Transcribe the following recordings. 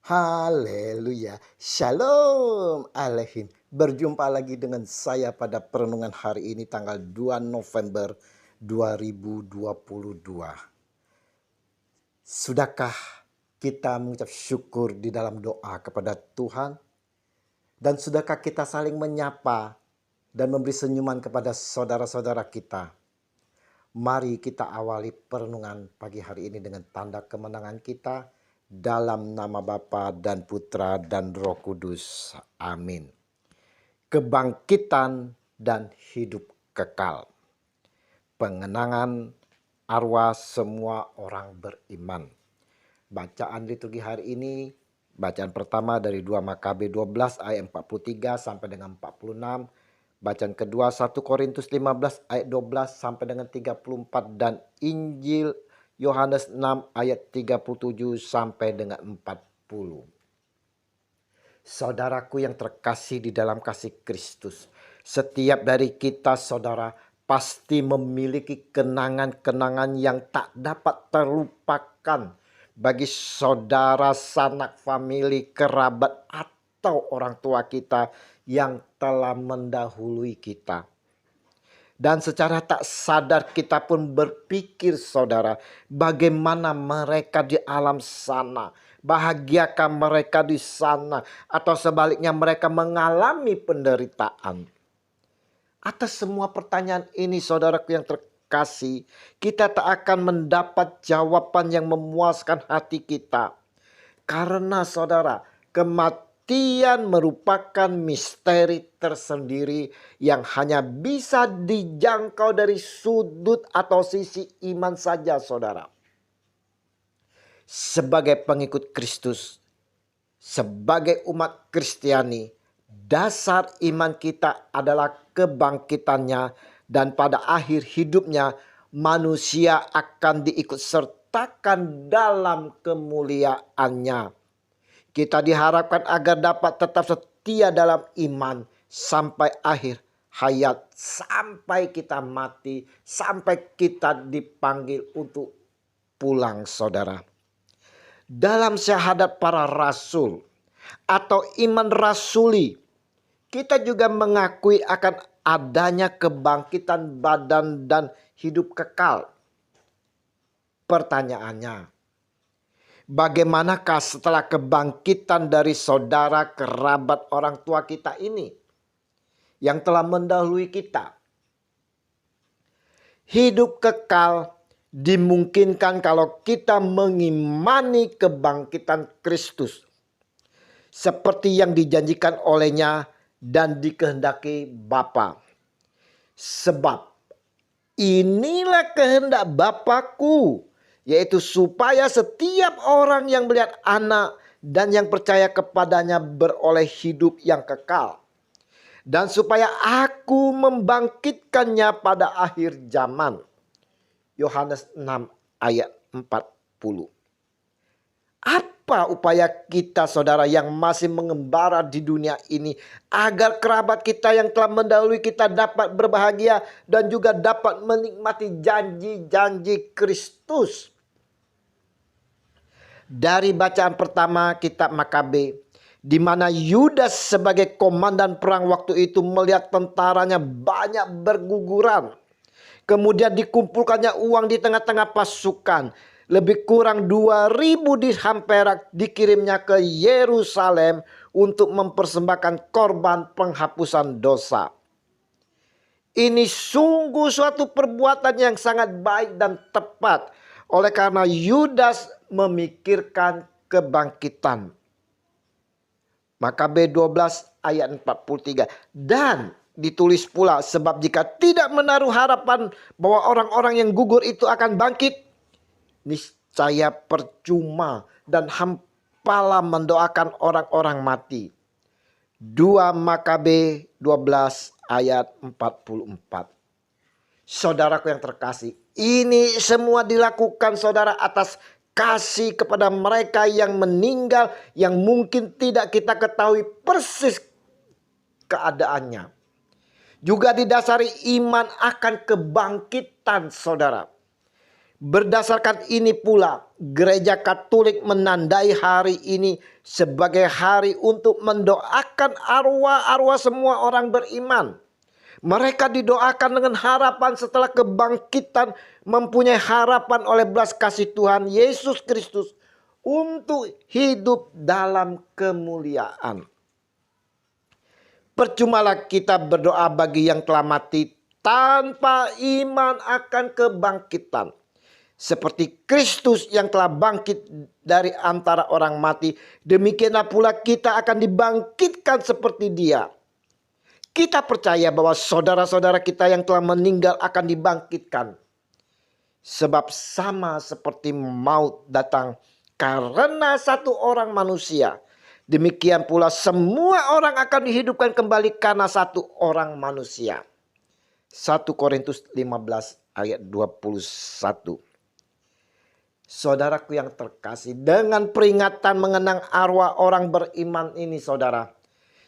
Haleluya. Shalom Alehin. Berjumpa lagi dengan saya pada perenungan hari ini tanggal 2 November 2022. Sudahkah kita mengucap syukur di dalam doa kepada Tuhan? Dan sudahkah kita saling menyapa dan memberi senyuman kepada saudara-saudara kita? Mari kita awali perenungan pagi hari ini dengan tanda kemenangan kita. Dalam nama Bapa dan Putra dan Roh Kudus. Amin. Kebangkitan dan hidup kekal. Pengenangan arwah semua orang beriman. Bacaan liturgi hari ini, bacaan pertama dari 2 Makabe 12 ayat 43 sampai dengan 46. Bacaan kedua 1 Korintus 15 ayat 12 sampai dengan 34 dan Injil Yohanes 6 ayat 37 sampai dengan 40. Saudaraku yang terkasih di dalam kasih Kristus, setiap dari kita saudara pasti memiliki kenangan-kenangan yang tak dapat terlupakan bagi saudara, sanak famili, kerabat atau orang tua kita yang telah mendahului kita. Dan secara tak sadar kita pun berpikir saudara, bagaimana mereka di alam sana, bahagiakah mereka di sana, atau sebaliknya mereka mengalami penderitaan. Atas semua pertanyaan ini saudaraku yang terkasih, kita tak akan mendapat jawaban yang memuaskan hati kita. Karena saudara, kematian merupakan misteri tersendiri yang hanya bisa dijangkau dari sudut atau sisi iman saja saudara. Sebagai pengikut Kristus, sebagai umat Kristiani, dasar iman kita adalah kebangkitannya dan pada akhir hidupnya manusia akan diikut sertakan dalam kemuliaannya. Kita diharapkan agar dapat tetap setia dalam iman sampai akhir hayat, sampai kita mati, sampai kita dipanggil untuk pulang saudara. Dalam syahadat para rasul atau iman rasuli, kita juga mengakui akan adanya kebangkitan badan dan hidup kekal. Pertanyaannya, bagaimanakah setelah kebangkitan dari saudara, kerabat, orang tua kita ini yang telah mendahului kita? Hidup kekal dimungkinkan kalau kita mengimani kebangkitan Kristus seperti yang dijanjikan olehnya dan dikehendaki Bapa. Sebab inilah kehendak Bapakku, yaitu supaya setiap orang yang melihat anak dan yang percaya kepadanya beroleh hidup yang kekal. Dan supaya aku membangkitkannya pada akhir zaman. Yohanes 6 ayat 40. Apa upaya kita saudara yang masih mengembara di dunia ini agar kerabat kita yang telah mendahului kita dapat berbahagia dan juga dapat menikmati janji-janji Kristus? Dari bacaan pertama kitab Makabe, di mana Yudas sebagai komandan perang waktu itu melihat tentaranya banyak berguguran. Kemudian dikumpulkannya uang di tengah-tengah pasukan. Lebih kurang 2.000 dirham perak dikirimnya ke Yerusalem untuk mempersembahkan korban penghapusan dosa. Ini sungguh suatu perbuatan yang sangat baik dan tepat. Oleh karena Yudas memikirkan kebangkitan. Makabe 12 ayat 43. Dan ditulis pula, sebab jika tidak menaruh harapan bahwa orang-orang yang gugur itu akan bangkit, niscaya percuma dan hampalah mendoakan orang-orang mati. 2 Makabe 12 ayat 44. Saudaraku yang terkasih, ini semua dilakukan saudara atas kasih kepada mereka yang meninggal, yang mungkin tidak kita ketahui persis keadaannya. Juga didasari iman akan kebangkitan saudara. Berdasarkan ini pula, Gereja Katolik menandai hari ini sebagai hari untuk mendoakan arwah-arwah semua orang beriman. Mereka didoakan dengan harapan setelah kebangkitan, mempunyai harapan oleh belas kasih Tuhan Yesus Kristus untuk hidup dalam kemuliaan. Percumalah kita berdoa bagi yang telah mati tanpa iman akan kebangkitan. Seperti Kristus yang telah bangkit dari antara orang mati, demikianlah pula kita akan dibangkitkan seperti Dia. Kita percaya bahwa saudara-saudara kita yang telah meninggal akan dibangkitkan. Sebab sama seperti maut datang karena satu orang manusia, demikian pula semua orang akan dihidupkan kembali karena satu orang manusia. 1 Korintus 15 ayat 21. Saudaraku yang terkasih, dengan peringatan mengenang arwah orang beriman ini saudara,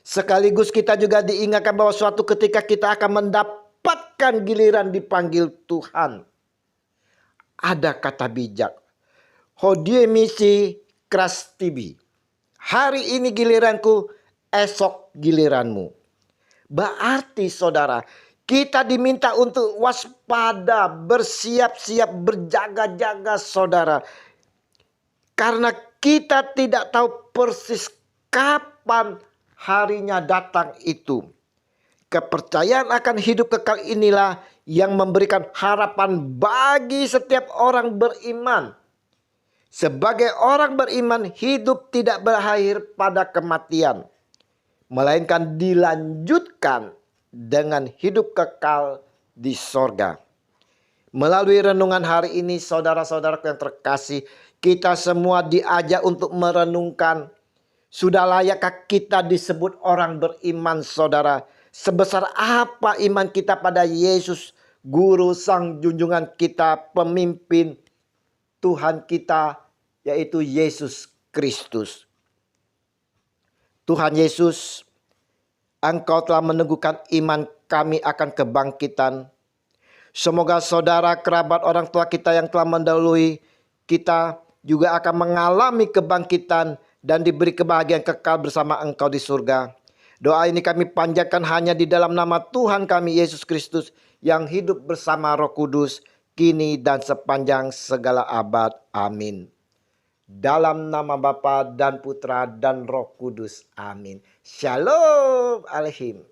sekaligus kita juga diingatkan bahwa suatu ketika kita akan mendapatkan giliran dipanggil Tuhan. Ada kata bijak, hodie misi kras tibi. Hari ini giliranku, esok giliranmu. Berarti saudara, kita diminta untuk waspada, bersiap-siap, berjaga-jaga saudara. Karena kita tidak tahu persis kapan harinya datang itu. Kepercayaan akan hidup kekal inilah yang memberikan harapan bagi setiap orang beriman. Sebagai orang beriman, hidup tidak berakhir pada kematian, melainkan dilanjutkan dengan hidup kekal di sorga. Melalui renungan hari ini, saudara-saudaraku yang terkasih, kita semua diajak untuk merenungkan, sudah layakkah kita disebut orang beriman saudara? Sebesar apa iman kita pada Yesus, Guru Sang Junjungan kita, pemimpin Tuhan kita, yaitu Yesus Kristus. Tuhan Yesus, Engkau telah meneguhkan iman kami akan kebangkitan. Semoga saudara, kerabat, orang tua kita yang telah mendahului kita juga akan mengalami kebangkitan dan diberi kebahagiaan kekal bersama Engkau di surga. Doa ini kami panjatkan hanya di dalam nama Tuhan kami Yesus Kristus yang hidup bersama Roh Kudus, kini dan sepanjang segala abad. Amin. Dalam nama Bapa dan Putra dan Roh Kudus. Amin. Shalom Aleichem.